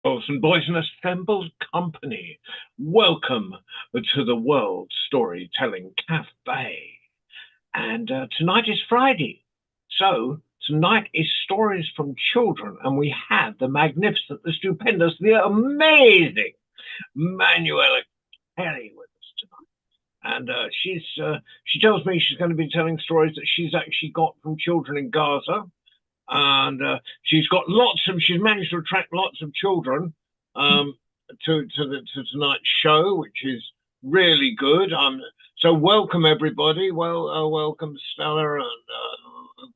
Girls and boys and assembled company, welcome to the World Storytelling Cafe. And tonight is Friday. So tonight is Stories from Children, and we have the magnificent, the stupendous, the amazing Manuela Kelly with us tonight. And she tells me she's going to be telling stories that she's actually got from children in Gaza, and she's managed to attract lots of children to tonight's show, which is really good. So welcome everybody. Welcome Stella and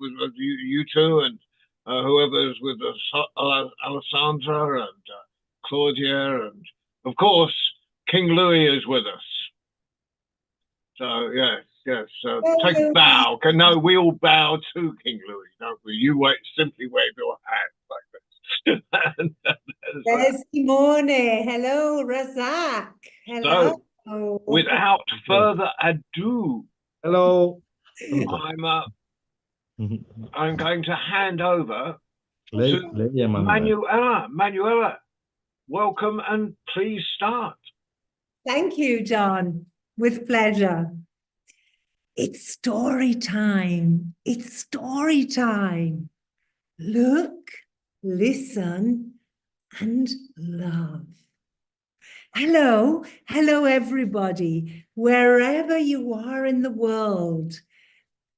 with you two and whoever's with us, Alessandra and Claudia, and of course King Louis is with us. So yes. Take a bow. No, we all bow to King Louis, don't we? You simply wave your hand like this. There's Simone. Hello, Razak. Hello. So, without further ado, hello. I'm going to hand over to Manuela. Manuela, welcome and please start. Thank you, John. With pleasure. It's story time. It's story time. Look, listen, and love. Hello, everybody, wherever you are in the world.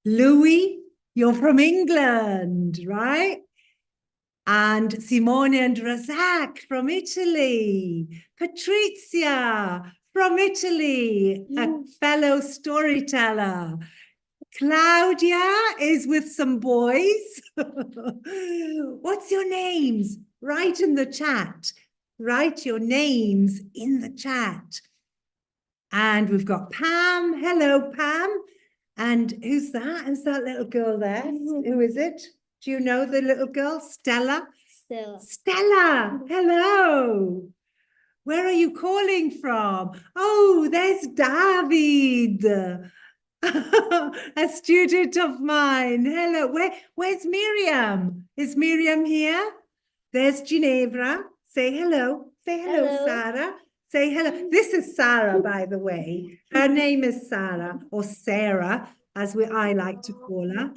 Louis, you're from England, right? And Simone and Razak from Italy. Patrizia from Italy, a fellow storyteller. Claudia is with some boys. What's your names? Write in the chat. Write your names in the chat. And we've got Pam. Hello, Pam. And who's that? Who's that little girl there? Who is it? Do you know the little girl? Stella? Stella. Hello. Where are you calling from? Oh, there's David. A student of mine. Hello. Where's Miriam? Is Miriam here? There's Ginevra. Say hello. Say hello, Sarah. Say hello. This is Sarah, by the way. Her name is Sarah, or Sarah, as I like to call her.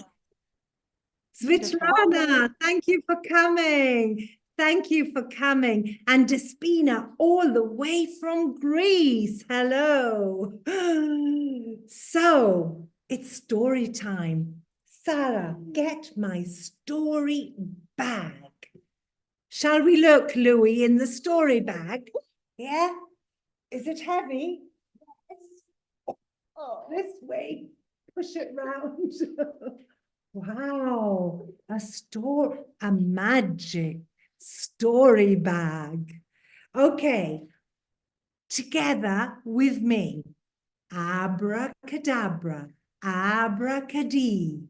Svitlana, thank you for coming. Thank you for coming. And Despina, all the way from Greece. Hello. So, it's story time. Sarah, get my story bag. Shall we look, Louis, in the story bag? Yeah? Is it heavy? Yes. Oh. This way. Push it round. Wow. A magic story bag. Okay. Together with me. Abracadabra. Abracadee.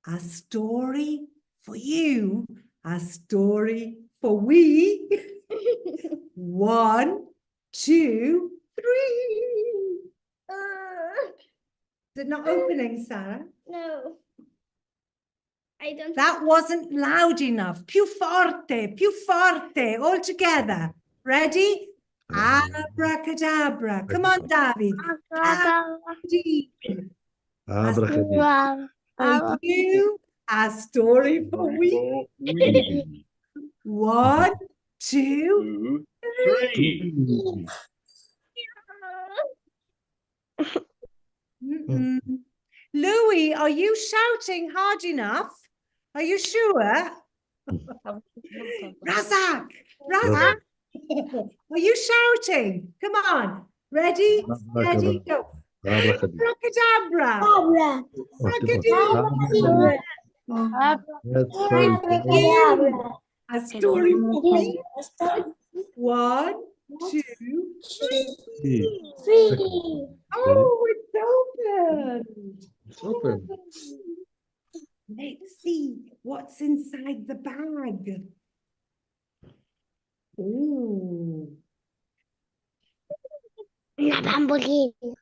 A story for you. A story for we. 1, 2, 3. Is it not opening, Sarah? No. I don't. That wasn't loud enough. Più forte, all together. Ready? Abracadabra. Come on, David. Abracadabra. For you, a story for we. 1, 2, 3. Louis, are you shouting hard enough? Are you sure? Razak, are you shouting? Come on. Ready, steady, go. Abracadabra. Abracadabra. A story for me. 1, 2, 3. Oh, it's open. It's open. Let's see what's inside the bag. Ooh. Una bambolina.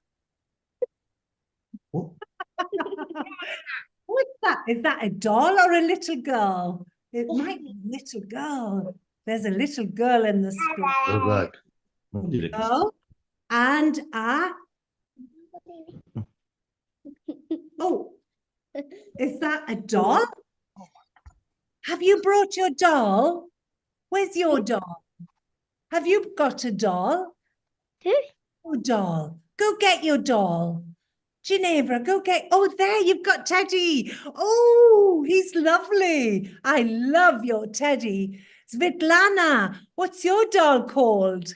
What's that? Is that a doll or a little girl? It might be a little girl. There's a little girl in the story. Razak. Non dire così. Girl and a, oh, is that a doll? Have you brought your doll? Where's your doll? Have you got a doll? Your doll. Go get your doll. Ginevra, go get, oh, there, you've got Teddy. Oh, he's lovely. I love your Teddy. Svetlana, what's your doll called?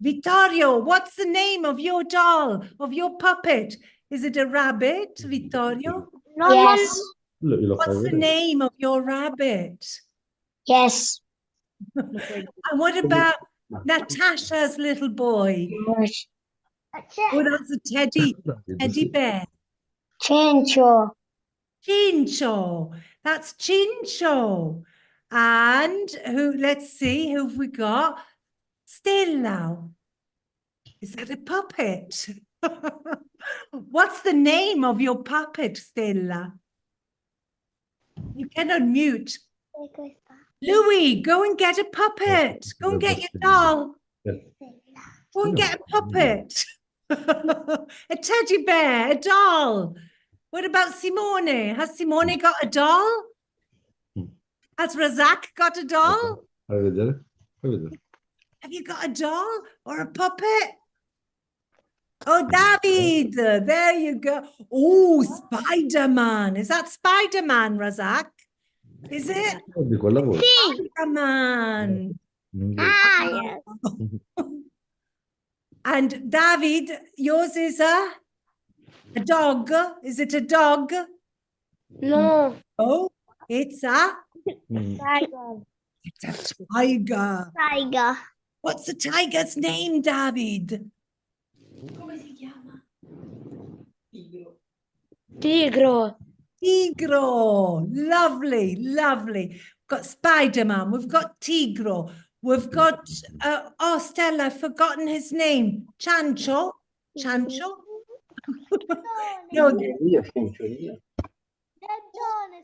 Vittorio, what's the name of your doll, of your puppet? Is it a rabbit, Vittorio? Yes. Io lo fai What's the vedere. name of your rabbit? Yes. And what about Natasha's little boy? Oh, that's a teddy bear. Chencho. Chincho. That's Chincho. And who, let's see, who've we got? Stella. Is that a puppet? What's the name of your puppet, Stella? You can unmute. Louis, go and get a puppet. Go and get your doll. Go and get a puppet. A teddy bear, a doll. What about Simone? Has Simone got a doll? Has Razak got a doll? Fai vedere? Fai vedere. Have you got a doll or a puppet? Oh, David, there you go. Oh, Spider-Man. Is that Spider-Man, Razak? Is it? Di quella voce. Spider-Man. In inglese. Yes. And David, yours is a dog. Is it a dog? No. Oh, it's a Tiger. tiger. Tiger. What's the tiger's name, David? Tigro. Tigro. Lovely, lovely. We've got Spider-Man. We've got Tigro. We've got, oh, Stella, I've forgotten his name. Chancho. Chancho? No, Dentone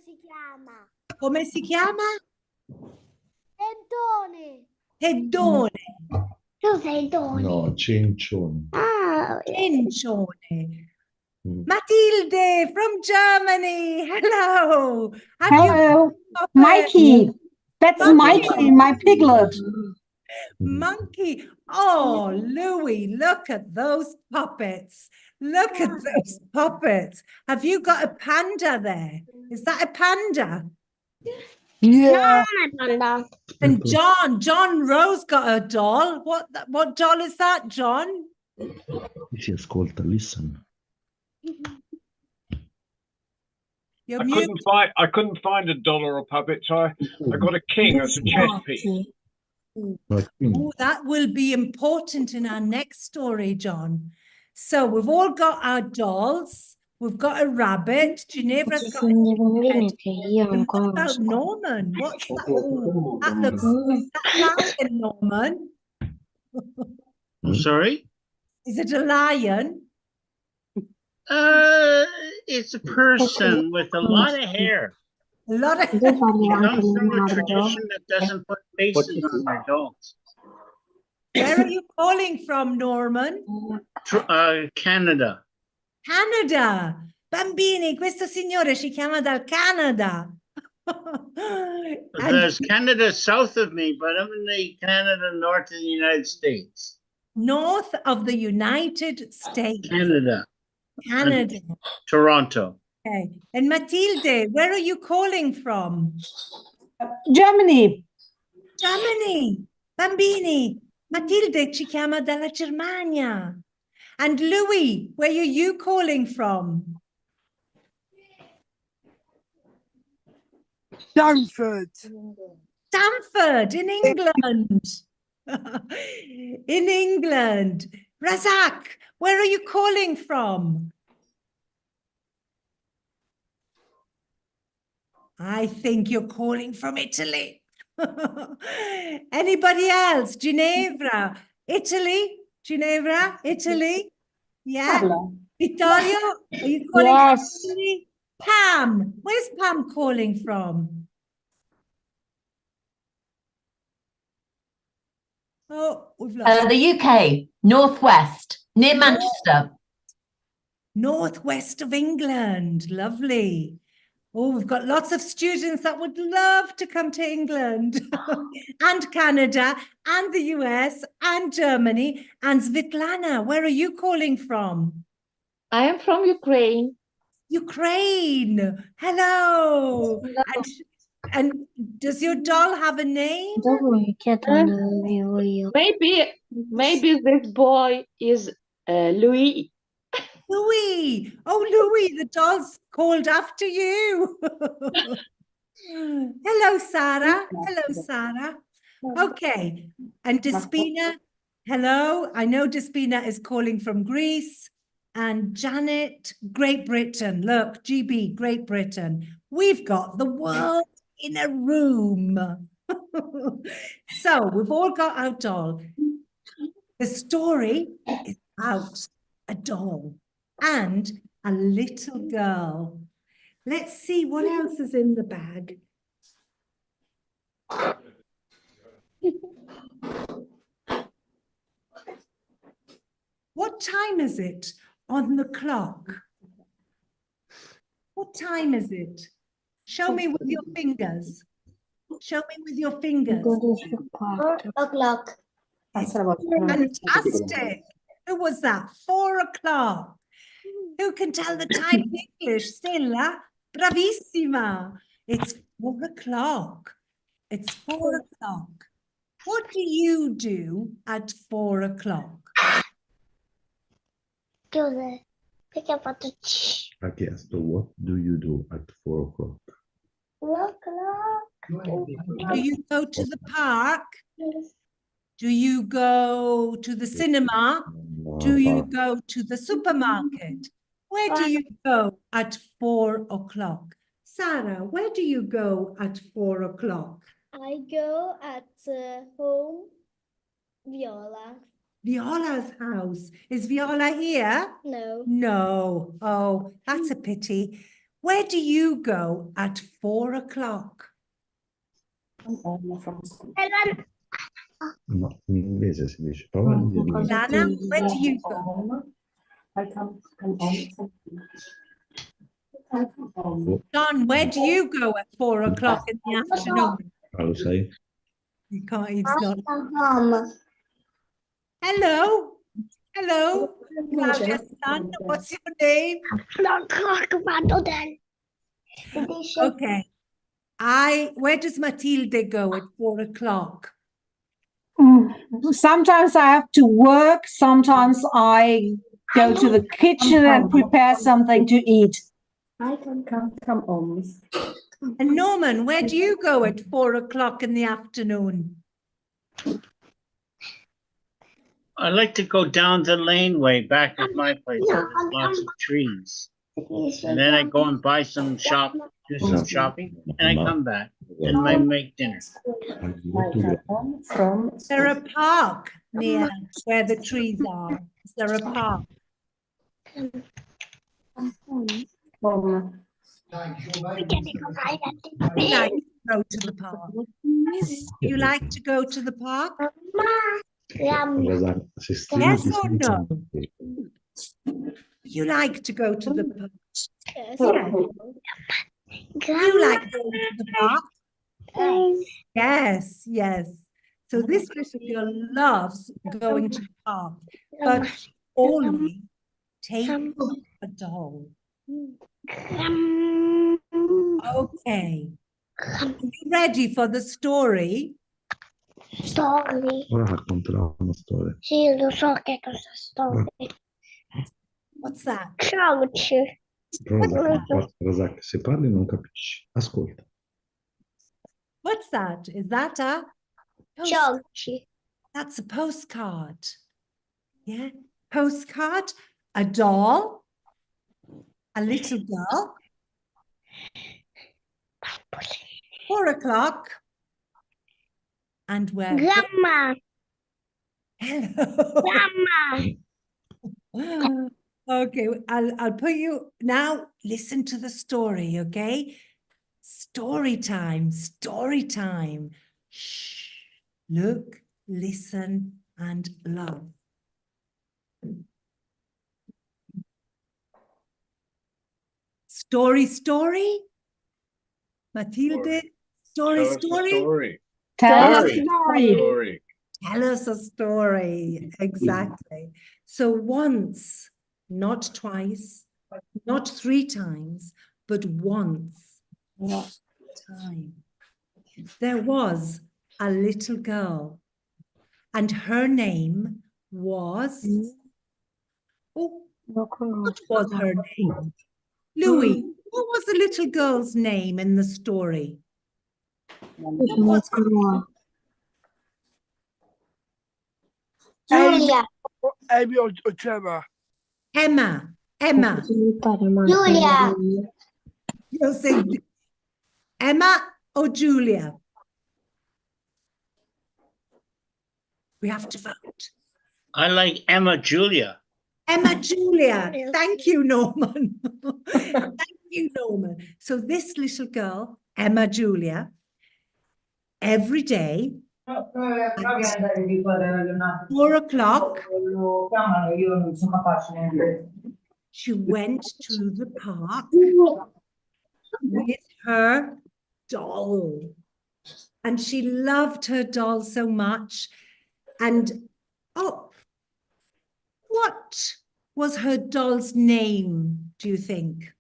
si chiama. come si chiama? Dentone. Teddone. Tu sei Tony. No, cincione. Ah, Cincione. Mm. Matilde from Germany. Hello. Have you Hello, got a Mikey. That's Monkey. Mikey, my piglet. monkey? Oh, Louis, look at those puppets. Look at those puppets. Have you got a panda there? Is that a panda? Yeah. Panda. And John Rose got a doll. What doll is that, John? Si ascolta, listen. You're I mute. couldn't find a doll or a puppet, so I got a king as a chess piece. Oh, that will be important in our next story, John. So we've all got our dolls. We've got a rabbit. Ginevra's got a head. And what about Norman? What's that? Oh, that looks is that lion, Norman. I'm sorry? Is it a lion? It's a person with a lot of hair. A lot of It comes from a tradition that doesn't put faces on their dogs. Where are you calling from, Norman? Canada. Canada. Bambini, questo signore si chiama dal Canada. And There's Canada south of me, but I'm in the Canada north of the United States. north of the United States. Canada, Canada. Toronto. Okay. And Matilde, where are you calling from? Germany. Germany. Bambini. Matilde ci chiama dalla Germania. And Louis, where are you calling from? Stanford. Stamford in England. In England. Razak, where are you calling from? I think you're calling from Italy. Anybody else? Ginevra, Italy? Ginevra, Italy? Yeah. Parla. Vittorio, are you calling Yes. from Italy? Pam, where's Pam calling from? Oh, we've lost The UK, northwest, near North- Manchester. northwest of England. Lovely. Oh, we've got lots of students that would love to come to England and Canada and the US and Germany. And Svetlana, where are you calling from? I am from Ukraine. Ukraine. Hello. And does your doll have a name? Maybe this boy is Louis. Louis. Oh, Louis, the doll's called after you. Hello, Sarah. Hello, Sarah. Okay. And Despina, hello. I know Despina is calling from Greece. And Janet, Great Britain. Look, GB, Great Britain. We've got the world in a room. So we've all got our doll. The story is about a doll and a little girl. Let's see what else is in the bag. What time is it on the clock? What time is it? Show me with your fingers. Show me with your fingers. 4 o'clock. Fantastic. Who was that? 4 o'clock. Who can tell the time in English? Stella, bravissima. It's 4 o'clock. It's 4 o'clock. What do you do at 4 o'clock? Scusa, perché ha fatto c? Ha chiesto, what do you do at 4 o'clock? 4 o'clock. Do you go to the park? Do you go to the cinema? Do you go to the supermarket? Where do you go at 4 o'clock? Sarah, where do you go at 4 o'clock? I go at home, Viola. Viola's house. Is Viola here? No. No. Oh, that's a pity. Where do you go at 4 o'clock? No, in inglese si dice. Prova a dire. Lana, where do you go? John, where do you go at 4 o'clock in the afternoon? Ah, lo sai? You can't, it's not. Home. Hello. Hello. Claudia's son. What's your name? Okay. Where does Matilde go at 4 o'clock? Sometimes I have to work. Sometimes I go to the kitchen and prepare something to eat. I can come home. And Norman, where do you go at 4 o'clock in the afternoon? I like to go down the laneway back at my place where there's lots of trees. And then I go and buy some do some shopping, and I come back and I make dinner. Is there a park near where the trees are? Is there a park? Home. You like to go to the park? You like to go to the park? Razak, se stringi Yes ti or senti no? anche. You like to go to the park? Yes. You like going to the park? Yes, yes. So this little girl loves going to the park, but she only takes a doll. Okay. Are you ready for the story? Story. Ora racconterò una storia. Sì, lo so che cosa story. What's that? Ciauci. Razak, se parli non capisci. Ascolta. What's that? Is that a Ciauci. That's a postcard. Yeah. Postcard, a doll, a little girl, 4 o'clock, and we're Grandma. hello. Grandma. Okay, I'll put you now. Listen to the story, okay? Story time, story time. Shh. Look, listen, and love. Story, story. Matilde, story, Tell us a story. story. Tell us a Story. story. Story. Tell us a story. Exactly. So once, not twice, not 3 times, but once time, there was a little girl, and her name was. Oh, what was her name? Louis, what was the little girl's name in the story? What was her name? Julia. Amy or Gemma? Emma. Emma. Julia. You'll say Emma or Julia? We have to vote. I like Emma Julia. Emma Julia. Thank you, Norman. Thank you, Norman. So this little girl, Emma Julia, every day at 4 o'clock, she went to the park with her doll. And she loved her doll so much. And, oh, what was her doll's name, do you think?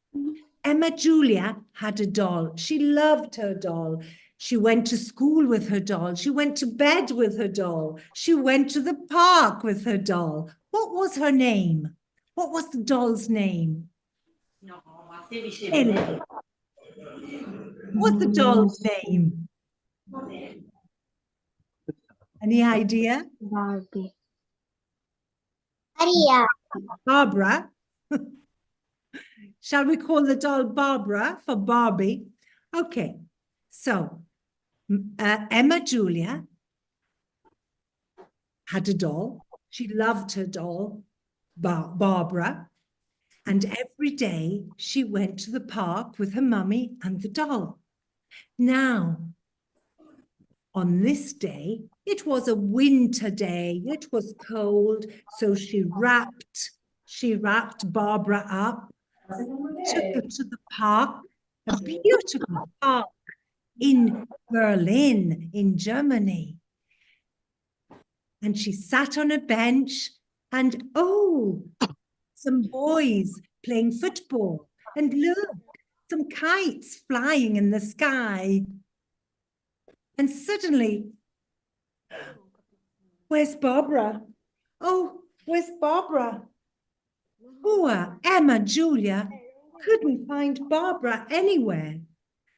Emma Julia had a doll. She loved her doll. She went to school with her doll. She went to bed with her doll. She went to the park with her doll. What was her name? What was the doll's name? Ellie. What's the doll's name? Any idea? Barbie. Maria. Barbara. Shall we call the doll Barbara for Barbie? Okay, so Emma Julia had a doll. She loved her doll, Barbara. And every day she went to the park with her mummy and the doll. Now, on this day, it was a winter day. It was cold, so she wrapped Barbara up, took her to the park, a beautiful park in Berlin, in Germany. And she sat on a bench and, oh, some boys playing football. And look, some kites flying in the sky. And suddenly, where's Barbara? Oh, where's Barbara? Poor Emma Julia couldn't find Barbara anywhere.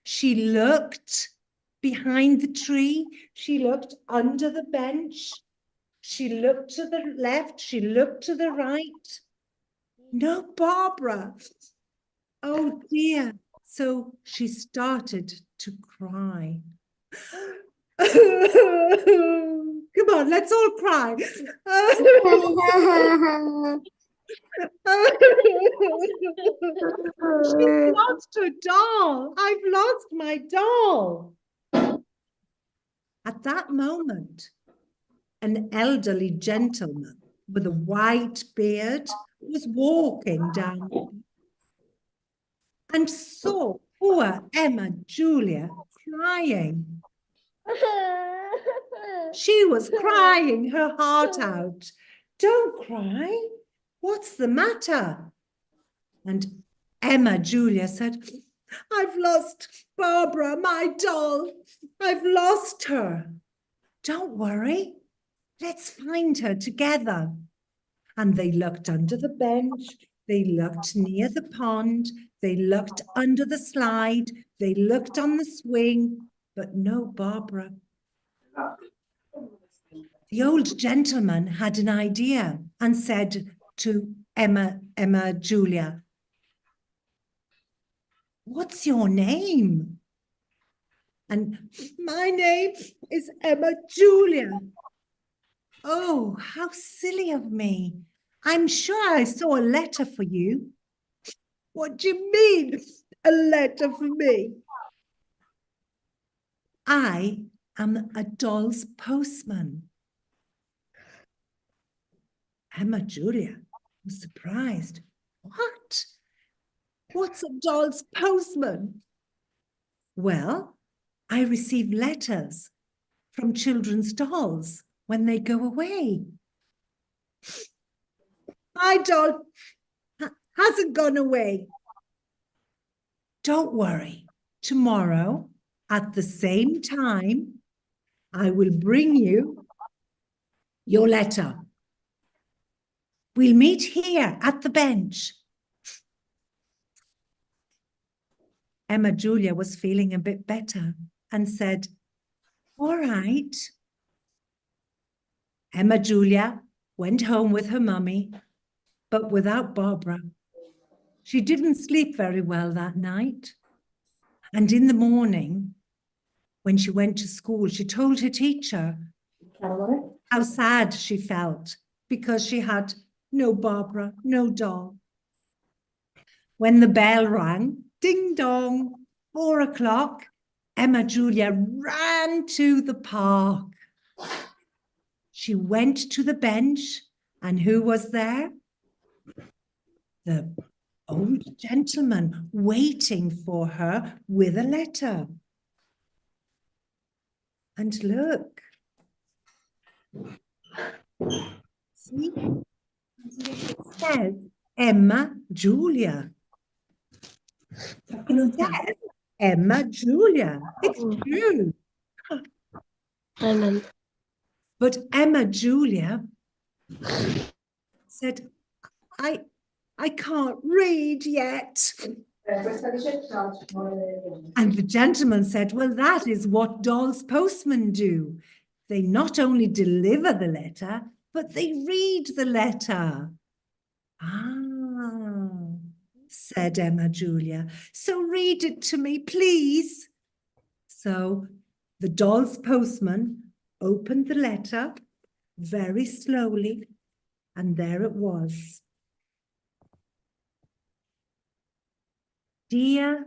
She looked behind the tree. She looked under the bench. She looked to the left. She looked to the right. No Barbara. Oh dear. So she started to cry. Come on, let's all cry. She's lost her doll. I've lost my doll. At that moment, an elderly gentleman with a white beard was walking down and saw poor Emma Julia crying. She was crying her heart out. Don't cry. What's the matter? And Emma Julia said, I've lost Barbara, my doll. I've lost her. Don't worry. Let's find her together. And they looked under the bench. They looked near the pond. They looked under the slide. They looked on the swing, but no Barbara. The old gentleman had an idea and said to Emma Julia, what's your name? And my name is Emma Julia. Oh, how silly of me. I'm sure I saw a letter for you. What do you mean, a letter for me? I am a doll's postman. Emma Julia was surprised. What? What's a doll's postman? Well, I receive letters from children's dolls when they go away. My doll hasn't gone away. Don't worry. Tomorrow, at the same time, I will bring you your letter. We'll meet here at the bench. Emma Julia was feeling a bit better and said, all right. Emma Julia went home with her mummy, but without Barbara. She didn't sleep very well that night. And in the morning, when she went to school, she told her teacher how sad she felt because she had no Barbara, no doll. When the bell rang, ding dong, 4 o'clock, Emma Julia ran to the park. She went to the bench, and who was there? The old gentleman waiting for her with a letter. And look. See? It says Emma Julia. It says Emma Julia. It's true. Amen. But Emma Julia said, I can't read yet. And the gentleman said, well, that is what dolls' postmen do. They not only deliver the letter, but they read the letter. Ah, said Emma Julia. So read it to me, please. So the doll's postman opened the letter very slowly, and there it was. Dear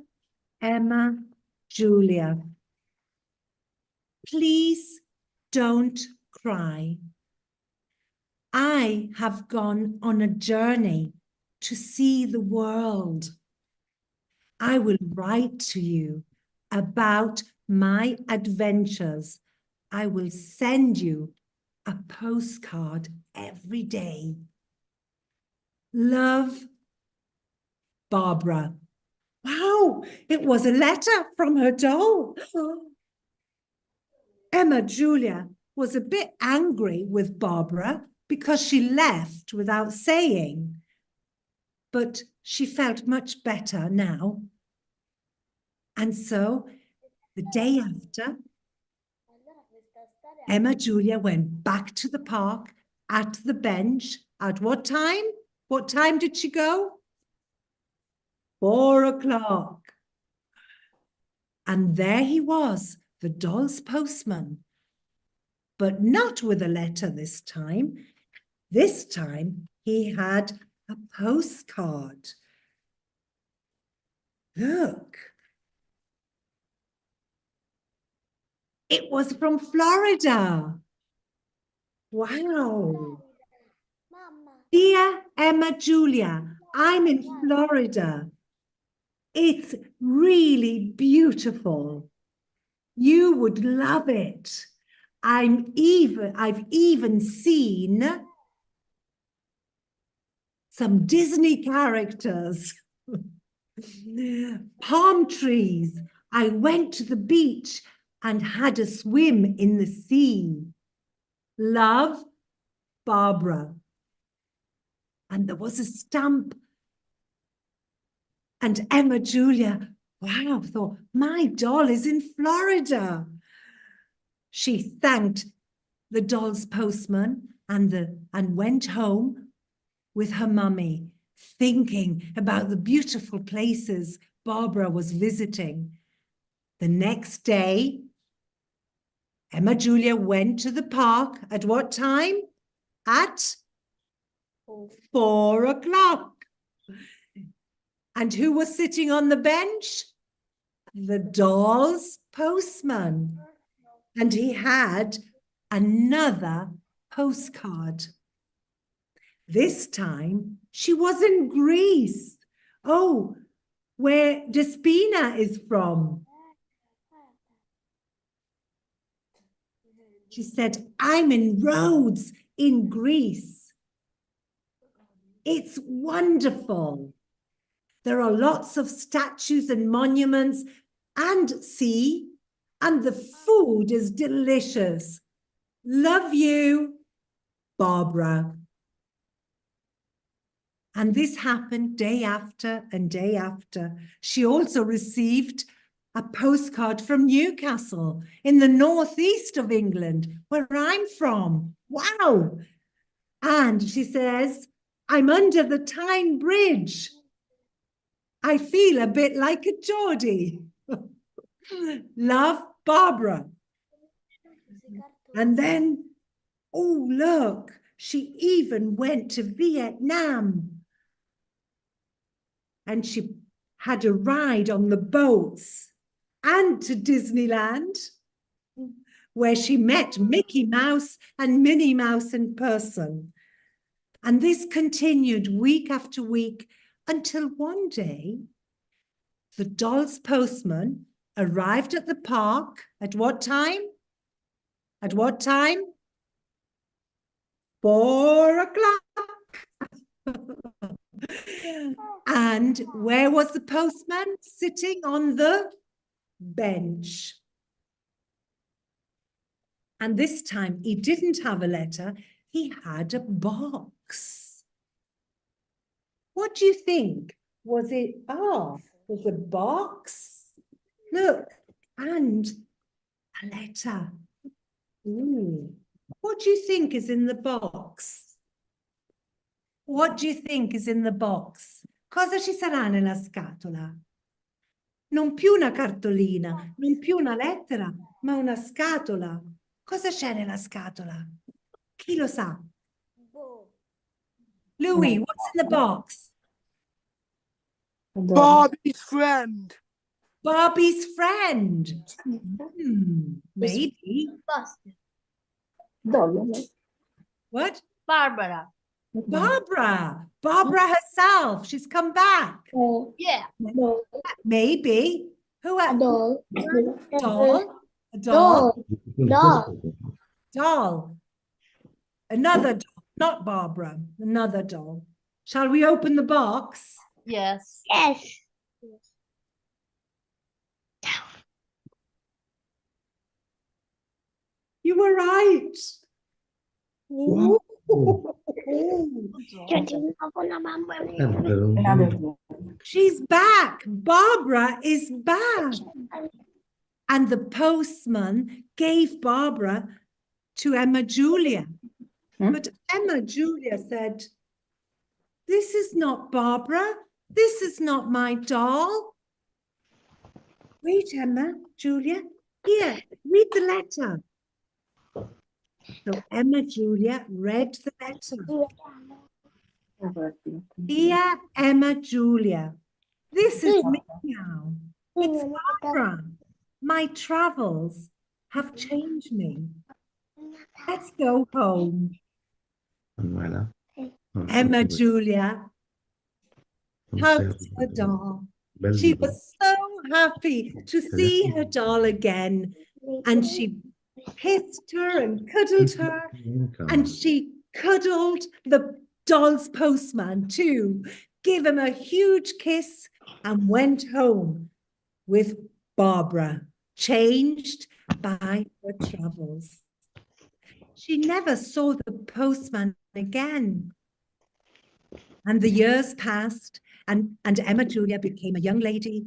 Emma Julia, please don't cry. I have gone on a journey to see the world. I will write to you about my adventures. I will send you a postcard every day. Love, Barbara. Wow, it was a letter from her doll. Emma Julia was a bit angry with Barbara because she left without saying, but she felt much better now. And so the day after, Emma Julia went back to the park at the bench. At what time? What time did she go? 4 o'clock. And there he was, the doll's postman, but not with a letter this time. This time he had a postcard. Look. It was from Florida. Wow. Dear Emma Julia, I'm in Florida. It's really beautiful. You would love it. I've even seen some Disney characters. Palm trees. I went to the beach and had a swim in the sea. Love, Barbara. And there was a stamp. And Emma Julia, wow, thought, my doll is in Florida. She thanked the doll's postman and went home with her mummy, thinking about the beautiful places Barbara was visiting. The next day, Emma Julia went to the park at what time? At 4 o'clock. And who was sitting on the bench? The doll's postman. And he had another postcard. This time she was in Greece. Oh, where Despina is from. She said, I'm in Rhodes in Greece. It's wonderful. There are lots of statues and monuments and sea, and the food is delicious. Love you, Barbara. And this happened day after and day after. She also received a postcard from Newcastle in the northeast of England, where I'm from. Wow. And she says, I'm under the Tyne Bridge. I feel a bit like a Geordie. Love, Barbara. And then, oh, look, she even went to Vietnam. And she had a ride on the boats and to Disneyland, where she met Mickey Mouse and Minnie Mouse in person. And this continued week after week until one day, the doll's postman arrived at the park at what time? At what time? 4 o'clock. And where was the postman? Sitting on the bench. And this time he didn't have a letter, he had a box. What do you think? Was it, was a box? Look, and a letter. Ooh. What do you think is in the box? What do you think is in the box? Cosa ci sarà nella scatola? Non più una cartolina, non più una lettera, ma una scatola. Cosa c'è nella scatola? Chi lo sa? Louis, what's in the box? Barbie's friend. Barbie's friend. Maybe. What? Barbara. Barbara. Barbara herself. She's come back. Yeah. Maybe. Who else? Doll. Doll? A doll? Doll. Doll. Another doll. Not Barbara. Another doll. Shall we open the box? Yes. Yes. You were right. Wow. She's back. Barbara is back. And the postman gave Barbara to Emma Julia. But Emma Julia said, this is not Barbara. This is not my doll. Wait, Emma, Julia. Here, read the letter. So Emma Julia read the letter. Dear Emma Julia, this is me now. It's Barbara. My travels have changed me. Let's go home. Manuela. Emma Julia hugged her doll. She was so happy to see her doll again, and she kissed her and cuddled her, and she cuddled the doll's postman too, gave him a huge kiss and went home with Barbara, changed by her travels. She never saw the postman again. And the years passed, and Emma Julia became a young lady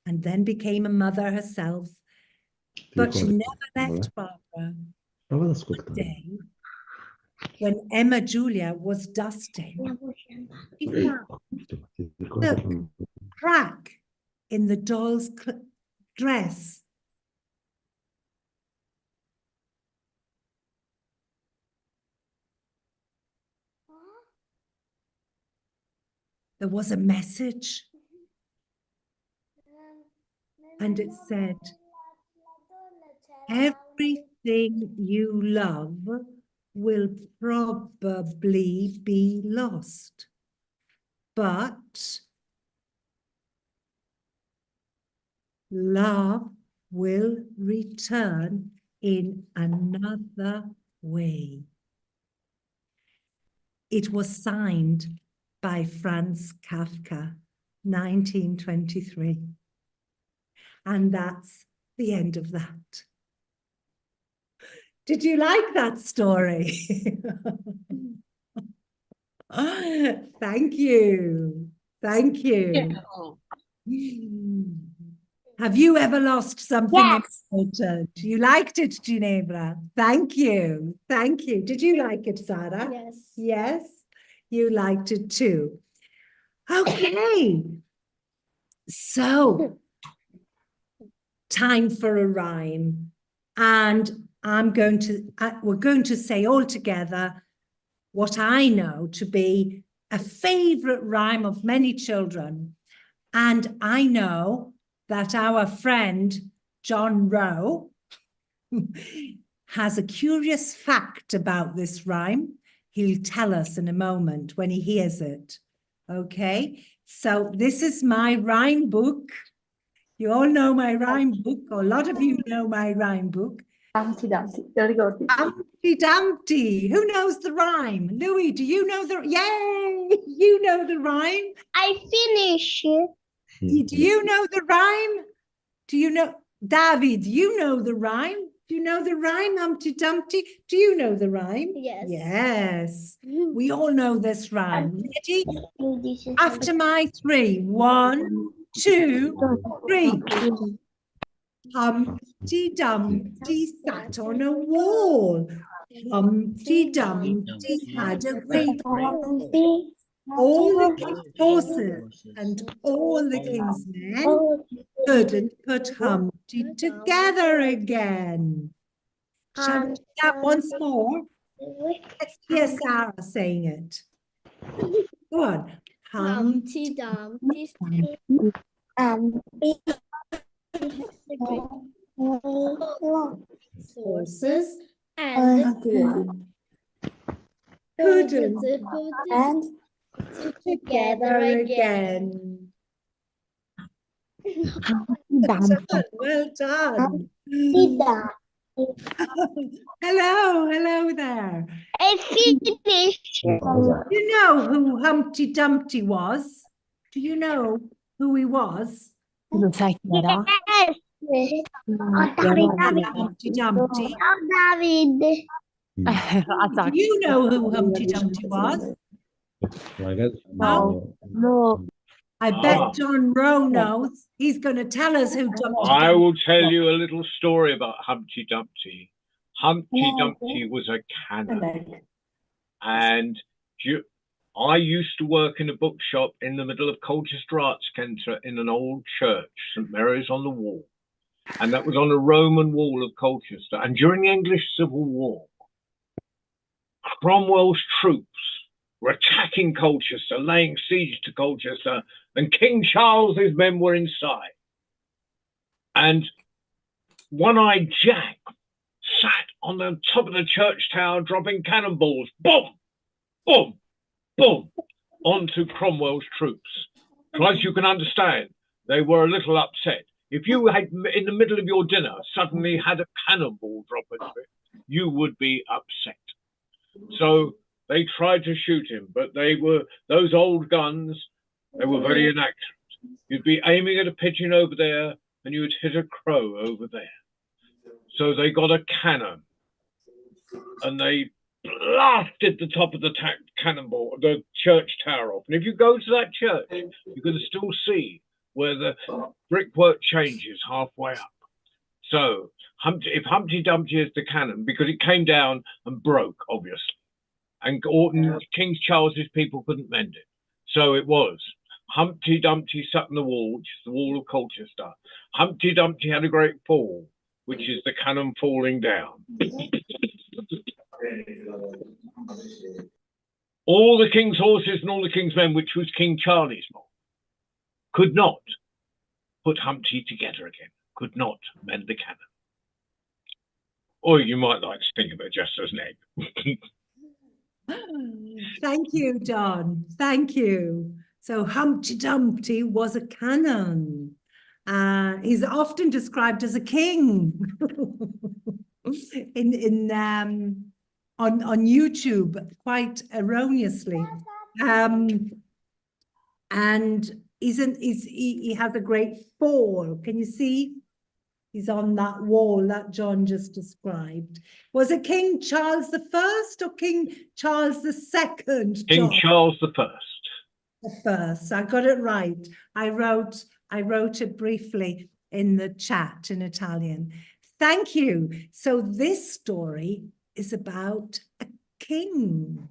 and then became a mother herself. But she never left Barbara. Prova ad One ascoltare. day, when Emma Julia was dusting, she found a crack in the doll's dress. there was a message. And it said, everything you love will probably be lost, but love will return in another way. It was signed by Franz Kafka, 1923. And that's the end of that. Did you like that story? Thank you. Thank you. Have you ever lost something important? You liked it, Ginevra. Thank you. Thank you. Did you like it, Sarah? Yes. Yes, you liked it too. Okay. So, time for a rhyme. And we're going to say all together what I know to be a favorite rhyme of many children. And I know that our friend, John Rowe, has a curious fact about this rhyme. He'll tell us in a moment when he hears it. Okay, so this is my rhyme book. You all know my rhyme book, or a lot of you know my rhyme book. Humpty Dumpty, te lo ricordi? Humpty Dumpty. Who knows the rhyme? Louis, do you know the... Yay! You know the rhyme. I finish. Do you know the rhyme? Do you know... David, you know the rhyme? Do you know the rhyme, Humpty Dumpty? Do you know the rhyme? Yes. Yes. We all know this rhyme. Ready? After my three. 1, 2, 3. Humpty Dumpty sat on a wall. Humpty Dumpty had a great fall. All the king's horses and all the king's men couldn't put Humpty together again. Shall we do that once more? Let's hear Sarah saying it. Go on. Humpty Dumpty horses and couldn't And together again. Well done. Hello there. I finished. You know who Humpty Dumpty was? Do you know who he was? Yes. Humpty Dumpty. David. Do you know who Humpty Dumpty was? Ragazzi, No. I bet John Rowe knows. He's going to tell us who Humpty I Dumpty will tell you a little story about Humpty Dumpty. Humpty Dumpty was a cannon. And I used to work in a bookshop in the middle of Colchester Arts Centre in an old church, St Mary's on the Wall. And that was on a Roman wall of Colchester. And during the English Civil War, Cromwell's troops were attacking Colchester, laying siege to Colchester, and King Charles's men were inside. And One-Eyed Jack sat on the top of the church tower dropping cannonballs, boom, boom, boom, onto Cromwell's troops. So as you can understand, they were a little upset. If you had, in the middle of your dinner, suddenly had a cannonball drop into it, you would be upset. So they tried to shoot him, but those old guns, they were very inaccurate. You'd be aiming at a pigeon over there, and you would hit a crow over there. So they got a cannon, and they blasted the top of the cannonball, the church tower off. And if you go to that church, you can still see where the brickwork changes halfway up. So if Humpty Dumpty is the cannon, because it came down and broke, obviously, and King Charles's people couldn't mend it. So it was Humpty Dumpty sat on the wall, which is the wall of Colchester. Humpty Dumpty had a great fall, which is the cannon falling down. All the king's horses and all the king's men, which was King Charlie's mob, could not put Humpty together again, could not mend the cannon. Or you might like to think of it just as an egg. Thank you, John. Thank you. So Humpty Dumpty was a cannon. He's often described as a king on YouTube, quite erroneously. And he has a great fall. Can you see? He's on that wall that John just described. Was it King Charles I or King Charles II? King Charles I. The first. I got it right. I wrote it briefly in the chat in Italian. Thank you. So this story is about a king.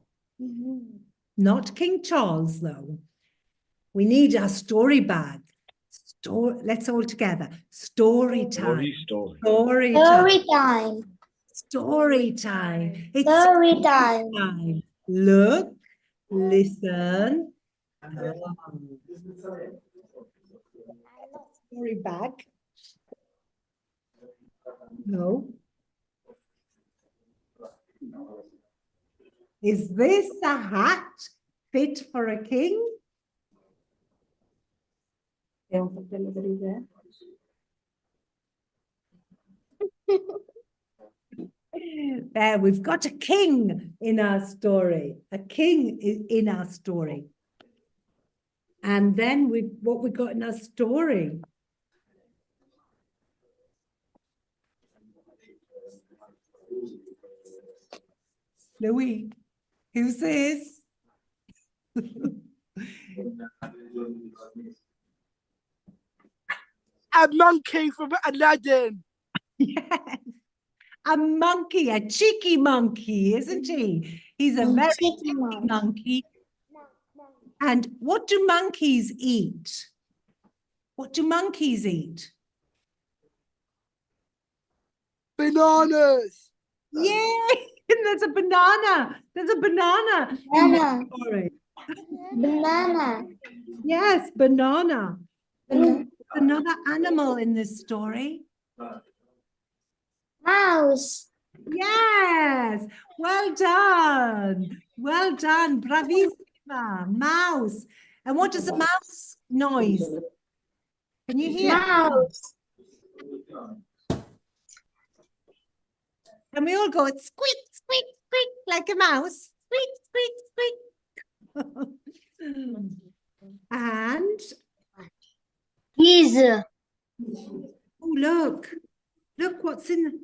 Not King Charles, though. We need our story bag. Let's all together. Story time. Story time. Story time. It's Story time. Look, listen. Story bag. No. Is this a hat fit for a king? There, we've got a king in our story. A king is in our story. And then what we got in our story. Louis, who's this? A monkey from Aladdin. Yes, a monkey, a cheeky monkey, isn't he? He's a very cheeky monkey. And what do monkeys eat? What do monkeys eat? Bananas. Yay! There's a banana. There's a banana. Banana. Sorry. Banana. Yes, banana. Another animal in this story. Mouse. Yes, well done. Well done. Bravissima. Mouse. And what does a mouse noise? Can you hear? Mouse. And we all go, squeak, squeak, squeak, like a mouse. Squeak, squeak, squeak. And, Geese. oh, look what's in,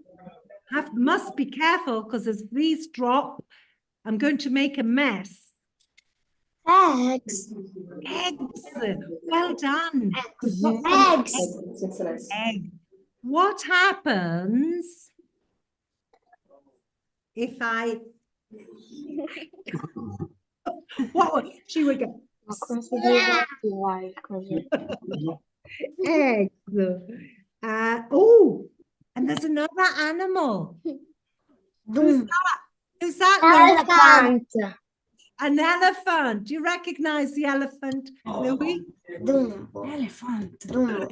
must be careful because as these drop, I'm going to make a mess. Eggs. Eggs. Well done. Eggs. Egg. What happens if I... What she would go? Eggs. Oh, and there's another animal. Who's that? Who's that? Elephant. An elephant. Do you recognize the elephant, Louis? Elephant. Yeah.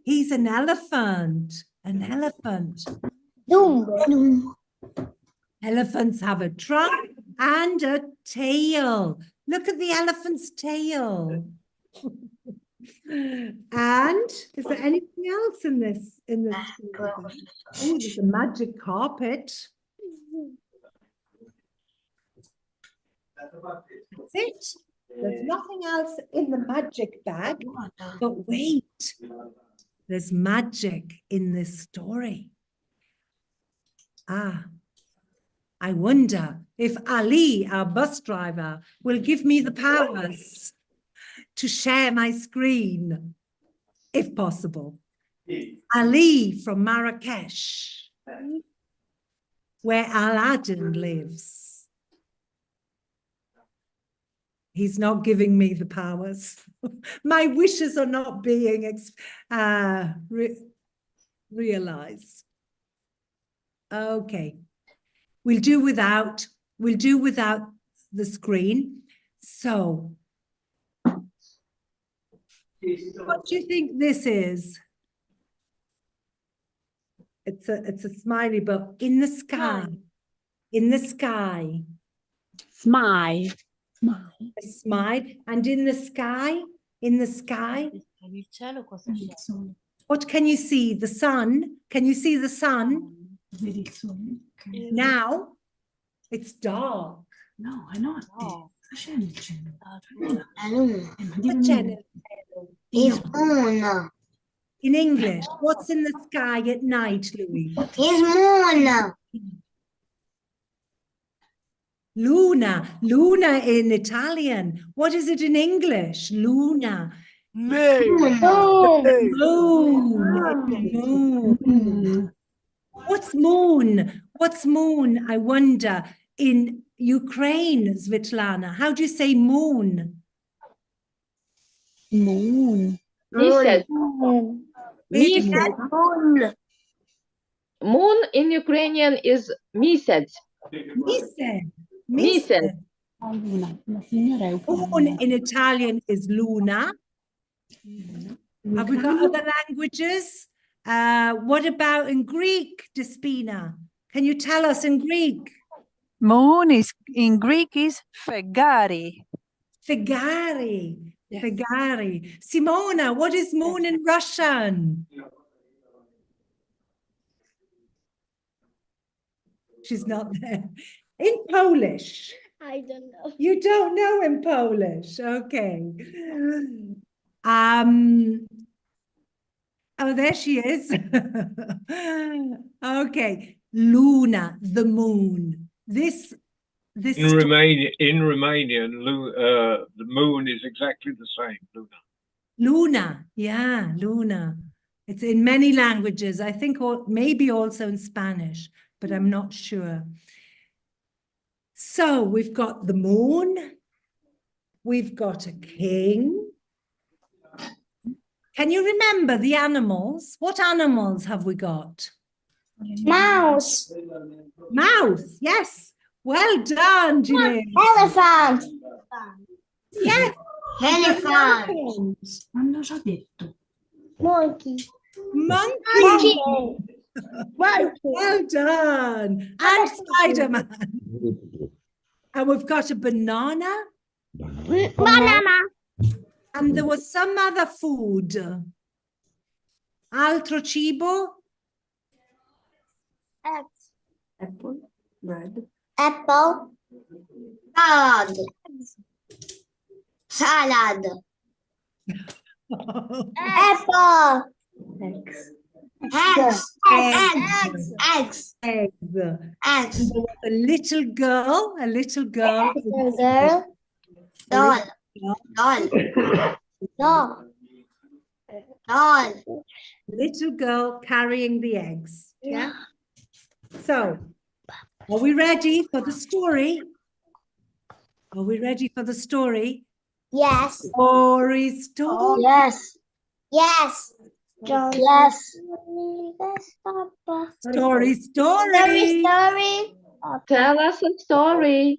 He's an elephant. An elephant. Elephants have a trunk and a tail. Look at the elephant's tail. And is there anything else in this? Oh, there's a magic carpet. That's it. There's nothing else in the magic bag. But wait, there's magic in this story. I wonder if Ali, our bus driver, will give me the powers to share my screen, if possible. Ali from Marrakesh, where Aladdin lives. He's not giving me the powers. My wishes are not being realized. Okay. We'll do without the screen. So, what do you think this is? It's a smiley, but in the sky. In the sky. Smile. A smile. And in the sky, what can you see? The sun? Can you see the sun? Now, it's dark. No, I What channel? Is moon. In English, what's in the sky at night, Louis? Is moon. Luna. Luna in Italian. What is it in English? Luna. Moon. Moon. Moon. What's moon? What's moon? I wonder. In Ukraine, Svetlana, how do you say moon? Moon. Місяць. Mісяць. Moon in Ukrainian is місяць. Mісяць. Mісяць. La signora è Moon in Italian is luna. Have we got other languages? What about in Greek, Despina? Can you tell us in Greek? Moon is in Greek is Fegari. Figari. Figari. Simona, what is moon in Russian? She's not there. In Polish. I don't know. You don't know in Polish. Okay. Oh, there she is. Okay. Luna, the moon. This In Romanian, the moon is exactly the same, Luna. Luna, yeah, Luna. It's in many languages. I think maybe also in Spanish, but I'm not sure. So we've got the moon. We've got a king. Can you remember the animals? What animals have we got? Mouse. Mouse, yes. Well done, Janine. Elephant. Yes. Elephant. Hanno già detto. Monkey. Monkey. Monkey. Well done. And Spider-Man. And we've got a banana. Banana. And there was some other food. Altro cibo. Eggs. Apple. Bread. Apple. Salad. Salad. Apple. Eggs. Eggs. Eggs. Eggs. Eggs. Eggs. And there was a little girl. Girl. Doll. Doll. Doll. Doll. Little girl carrying the eggs. Yeah. So, are we ready for the story? Are we ready for the story? Yes. Story. Yes. Yes. Yes. Story. Story. Tell us a story.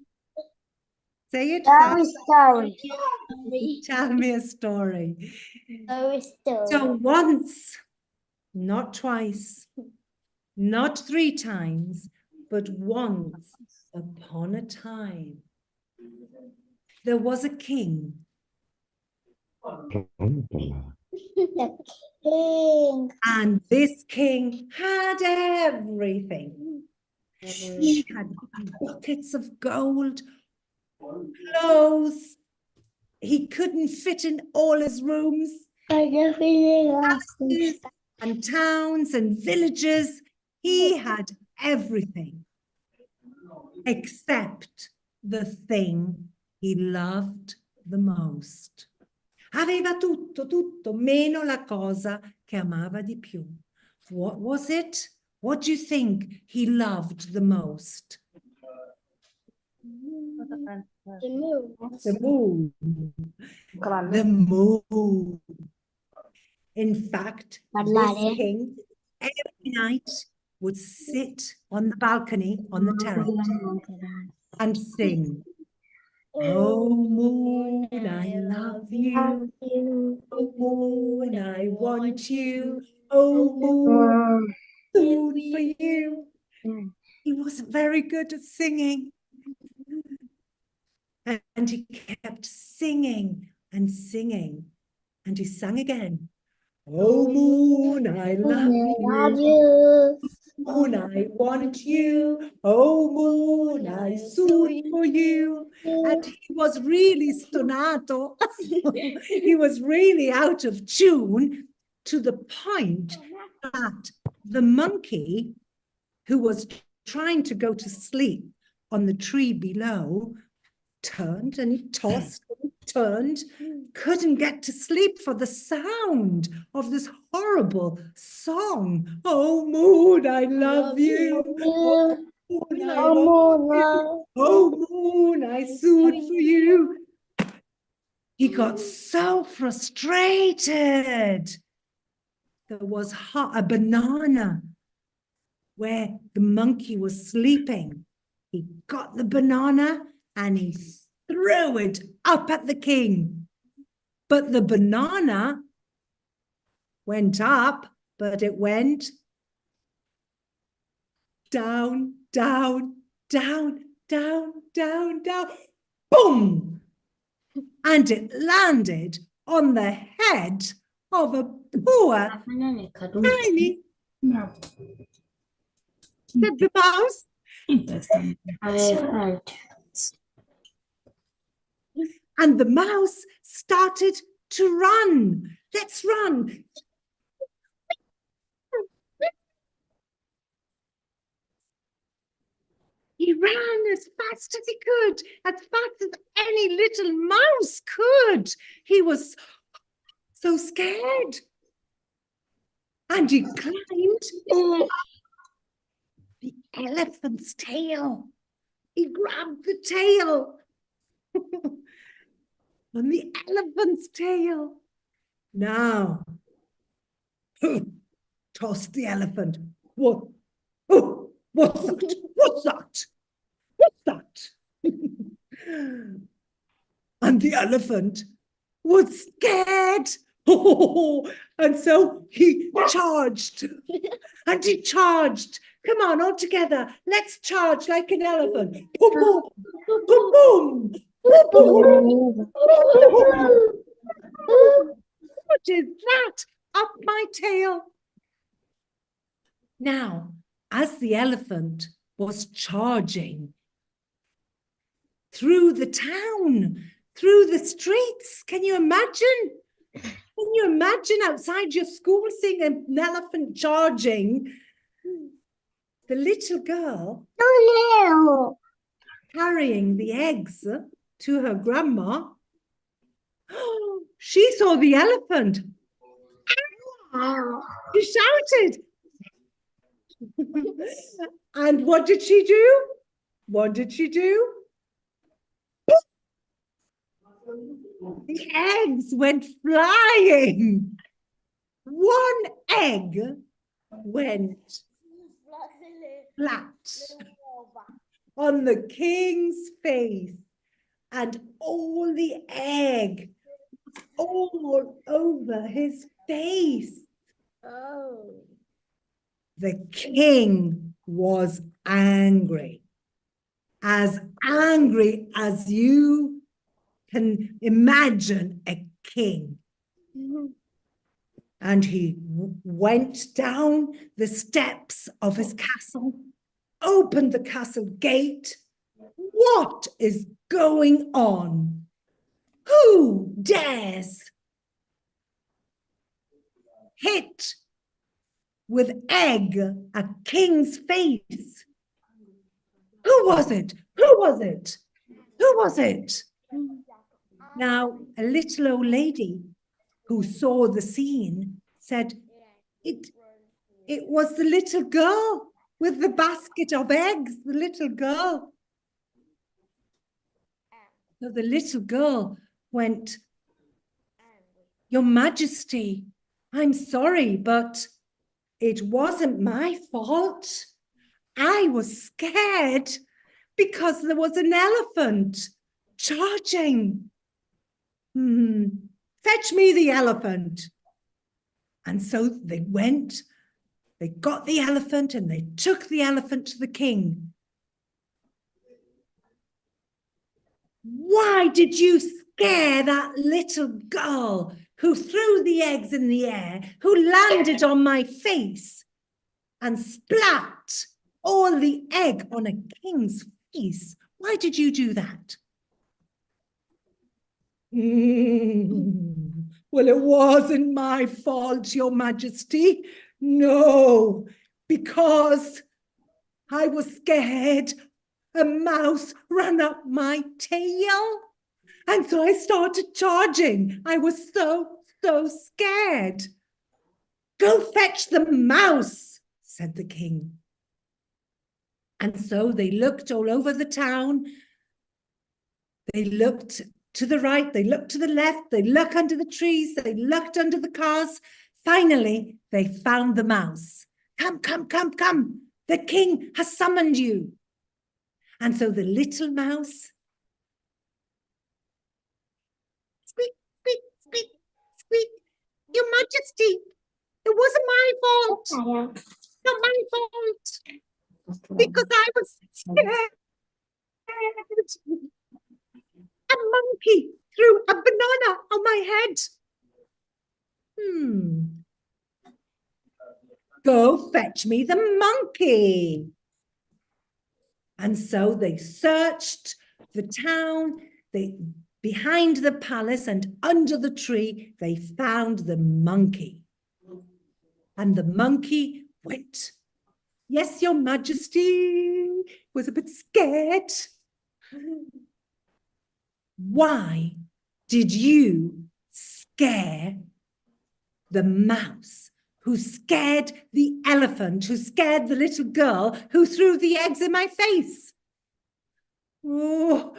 Say it Story. fast. Story. Tell me a story. Story. So once, not twice, not 3 times, but once upon a time, there was a king. The king. And this king had everything. He had buckets of gold, clothes. He couldn't fit in all his rooms. Houses and towns and villages. He had everything except the thing he loved the most. Aveva tutto, meno la cosa che amava di più. What was it? What do you think he loved the most? The moon. The moon. The moon. In fact, this king every night would sit on the balcony on the terrace and sing. Oh, moon, I love you. you. Oh, moon, I want you. Oh, moon, moon for you. He wasn't very good at singing. And he kept singing and singing. And he sang again. Oh, moon, I love Love you. you. Moon, I want you. Oh, moon, I suit for you. And he was really stonato. He was really out of tune, to the point that the monkey, who was trying to go to sleep on the tree below, turned and he tossed and he turned, couldn't get to sleep for the sound of this horrible song. Oh, moon, I love you. Oh, moon, I want you. Oh, moon, I suit for you. He got so frustrated. There was a banana where the monkey was sleeping. He got the banana and he threw it up at the king. But the banana went up, but it went down, down, down, down, down, down, boom! And it landed on the head of a poor, tiny, said the mouse. And the mouse started to run. Let's run. He ran as fast as he could, as fast as any little mouse could. He was so scared. And he climbed the elephant's tail. He grabbed the tail. On the elephant's tail. Now, tossed the elephant. What? Oh, what's that? What's that? What's that? And the elephant was scared. And so he charged. And he charged. Come on, all together. Let's charge like an elephant. Boom, boom, boom, boom. What is that? Up my tail. Now, as the elephant was charging through the town, through the streets, can you imagine? Can you imagine outside your school seeing an elephant charging? The little girl carrying the eggs to her grandma, she saw the elephant. She shouted. And what did she do? What did she do? The eggs went flying. One egg went flat on the king's face, and all the egg all over his face. Oh. The king was angry as you can imagine a king. And he went down the steps of his castle, opened the castle gate. What is going on? Who dares hit with egg a king's face? Who was it? Who was it? Who was it? Now, a little old lady who saw the scene said, it was the little girl with the basket of eggs, the little girl. So the little girl went, Your Majesty, I'm sorry, but it wasn't my fault. I was scared because there was an elephant charging. Fetch me the elephant. And so they went, they got the elephant and they took the elephant to the king. Why did you scare that little girl who threw the eggs in the air, who landed on my face and splat all the egg on a king's face? Why did you do that? Well, it wasn't my fault, Your Majesty. No, because I was scared. A mouse ran up my tail. And so I started charging. I was so scared. Go fetch the mouse, said the king. And so they looked all over the town. They looked to the right, they looked to the left, they looked under the trees, they looked under the cars. Finally, they found the mouse. Come, come, come, come. The king has summoned you. And so the little mouse, squeak, squeak, squeak, squeak. Your Majesty, it wasn't my fault. Not my fault. Because I was scared. A monkey threw a banana on my head. Go fetch me the monkey. And so they searched the town, behind the palace and under the tree, they found the monkey. And the monkey went. Yes, Your Majesty, was a bit scared. Why did you scare the mouse, who scared the elephant, who scared the little girl who threw the eggs in my face? Oh,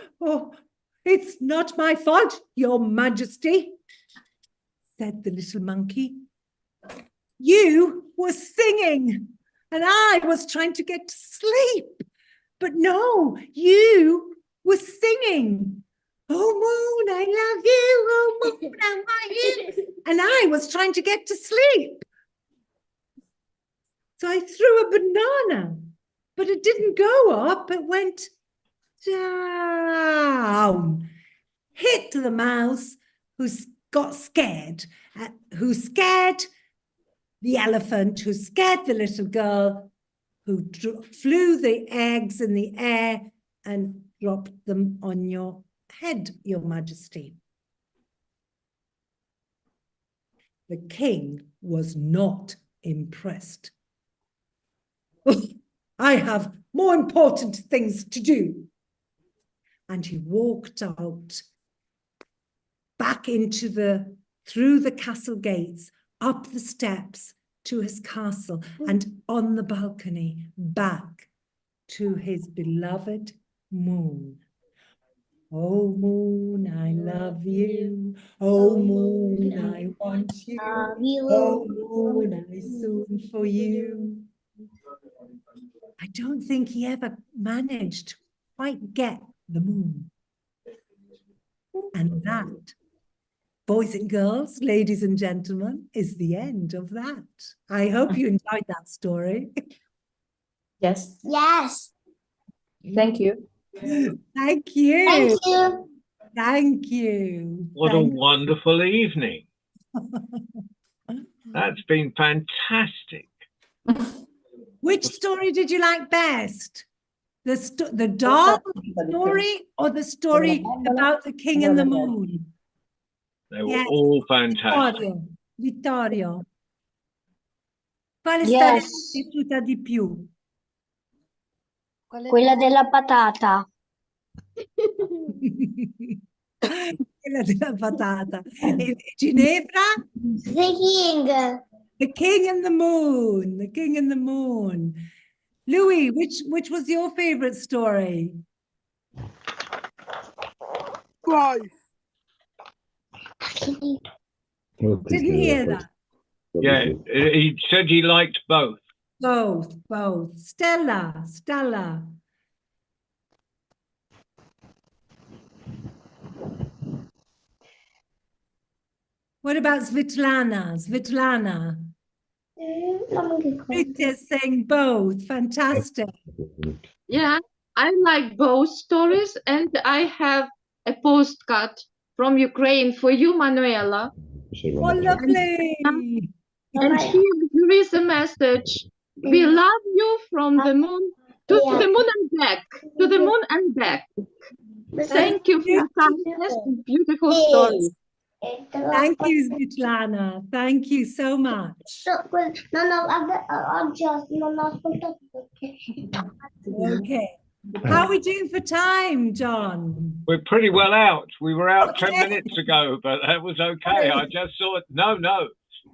it's not my fault, Your Majesty, said the little monkey. You were singing and I was trying to get to sleep. But no, you were singing. Oh, moon, I love you. Oh, moon, I want you. And I was trying to get to sleep. So I threw a banana, but it didn't go up. It went down, hit the mouse who got scared, who scared the elephant, who scared the little girl, who flew the eggs in the air and dropped them on your head, Your Majesty. The king was not impressed. I have more important things to do. And he walked out back through the castle gates, up the steps to his castle and on the balcony back to his beloved moon. Oh, moon, I love you. Oh, moon, I want you. Oh, moon, I soon for you. I don't think he ever managed to quite get the moon. And that, boys and girls, ladies and gentlemen, is the end of that. I hope you enjoyed that story. Yes. Yes. Thank you. Thank you. Thank you. Thank you. What a wonderful evening. That's been fantastic. Which story did you like best? The doll story or the story about the king and the moon? They were all fantastic. Vittorio. Quale storia ti è piaciuta di più? Quella della patata. Quella della patata. E Ginevra? The King. The King and the Moon. The King and the Moon. Louis, which was your favorite story? Five. Didn't hear that. Yeah, he said he liked both. Both. Stella. What about Svetlana? Svetlana. It is saying both. Fantastic. Yeah, I like both stories, and I have a postcard from Ukraine for you, Manuela. Oh, lovely. And here is a message. We love you from the moon to the moon and back. To the moon and back. Thank you for your kindness and beautiful stories. Thank you, Svetlana. Thank you so much. Okay. How are we doing for time, John? We're pretty well out. We were out 10 Okay. minutes ago, but that was okay. I just thought, no.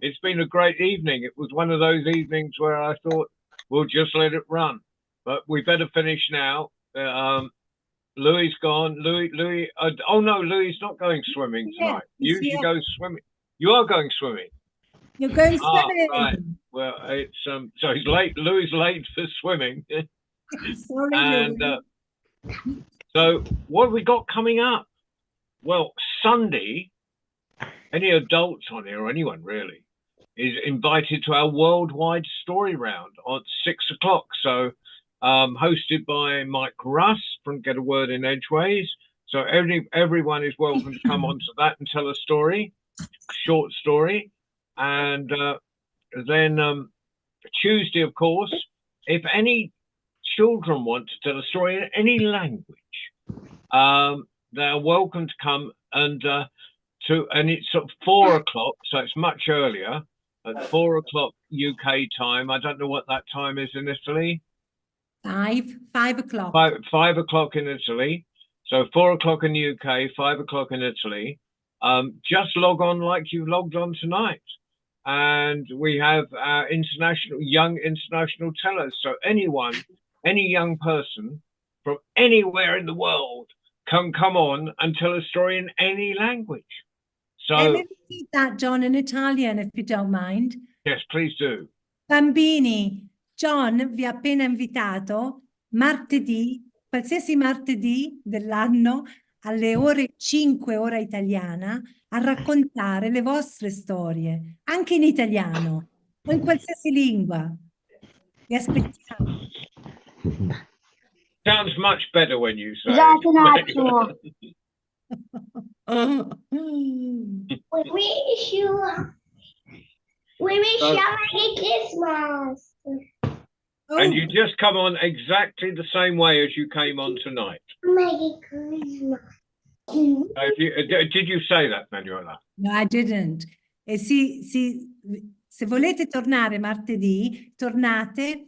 It's been a great evening. It was one of those evenings where I thought, we'll just let it run. But we better finish now. Louis gone. Louis. Oh no, Louis not going swimming tonight. Yeah, Usually goes swimming. You are going swimming. You're going Ah, swimming. right. Well, it's so he's late. Louis late for swimming. Sorry, And Louis. so what have we got coming up? Well, Sunday, any adults on here, or anyone really, is invited to our worldwide story round at 6 o'clock. So hosted by Mike Russ from Get a Word in Edgeways. So everyone is welcome to come onto that and tell a story, short story. And then Tuesday, of course, if any children want to tell a story in any language, they're welcome to come and it's at 4 o'clock, so it's much earlier, at 4 o'clock UK time. I don't know what that time is in Italy. 5 o'clock. 5 o'clock in Italy. So 4 o'clock in the UK, 5 o'clock in Italy. Just log on like you logged on tonight. And we have our young international tellers. So anyone, any young person from anywhere in the world can come on and tell a story in any language. So Let me repeat that, John, in Italian, if you don't mind. yes, please do. Bambini, John vi ha appena invitato martedì, qualsiasi martedì dell'anno, alle ore 5 ora italiana, a raccontare le vostre storie, anche in italiano o in qualsiasi lingua. Vi aspettiamo. Sounds much better when you say Scusate un it. attimo. We wish you a Merry Christmas. And you just come on exactly the same way as you came on tonight. Merry Christmas. Did you say that, Manuela? No, I didn't. E se volete tornare martedì, tornate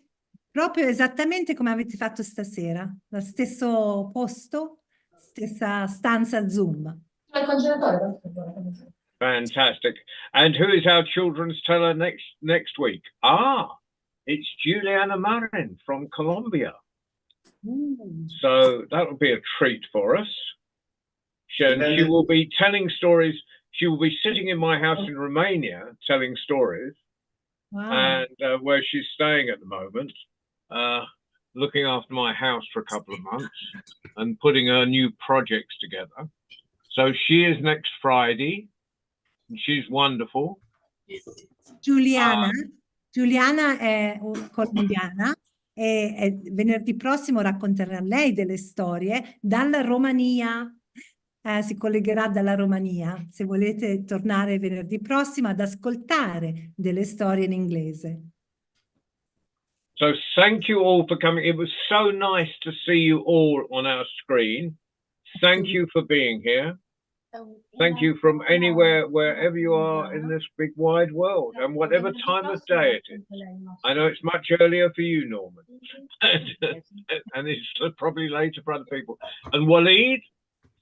proprio esattamente come avete fatto stasera, lo stesso posto, stessa stanza Zoom. Fantastic. And who is our children's teller next week? It's Juliana Marin from Colombia. So that will be a treat for us. She will be telling stories. She will be sitting in my house in Romania telling stories. Wow. And where she's staying at the moment, looking after my house for a couple of months and putting her new projects together. So she is next Friday. And she's wonderful. Giuliana è colombiana e venerdì prossimo racconterà lei delle storie dalla Romania. Si collegherà dalla Romania, se volete tornare venerdì prossimo ad ascoltare delle storie in inglese. So thank you all for coming. It was so nice to see you all on our screen. Thank you for being here. Thank you from anywhere, wherever you are in this big wide world and whatever time of day it is. I know it's much earlier for you, Norman, and it's probably later for other people. And Waleed,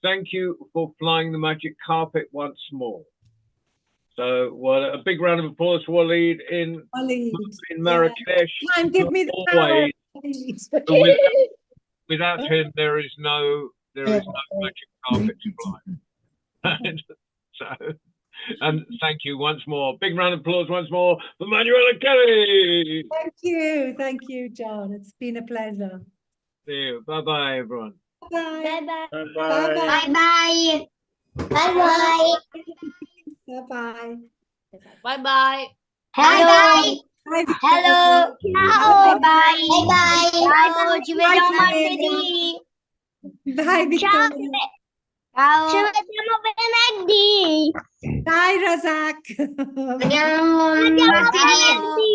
thank you for flying the magic carpet once more. So, a big round of applause for Waleed in Marrakesh. Time, give me the power. Without him, there is no magic carpet to fly. So, and thank you once more. Big round of applause once more for Manuela Kelly. Thank you, John. It's been a pleasure. See you. Bye-bye, everyone. Bye. Bye bye. Bye bye. Bye bye. Bye. Bye bye. Bye. Bye, Hello. Ciao. Bye bye. Bye. Ciao, ci vediamo Bye. martedì. Bye, Ciao. Vittoria. Ciao. Ci vediamo venerdì. Dai, Razak. Vediamo venerdì.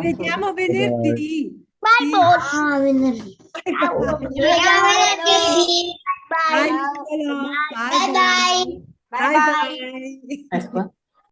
Vediamo venerdì. Bye, Sì. boss. Venerdì. Bye, Ciao. bye. Ci vediamo venerdì. Bye, Bye. Nicola. Bye bye. Bye, bye. Ecco.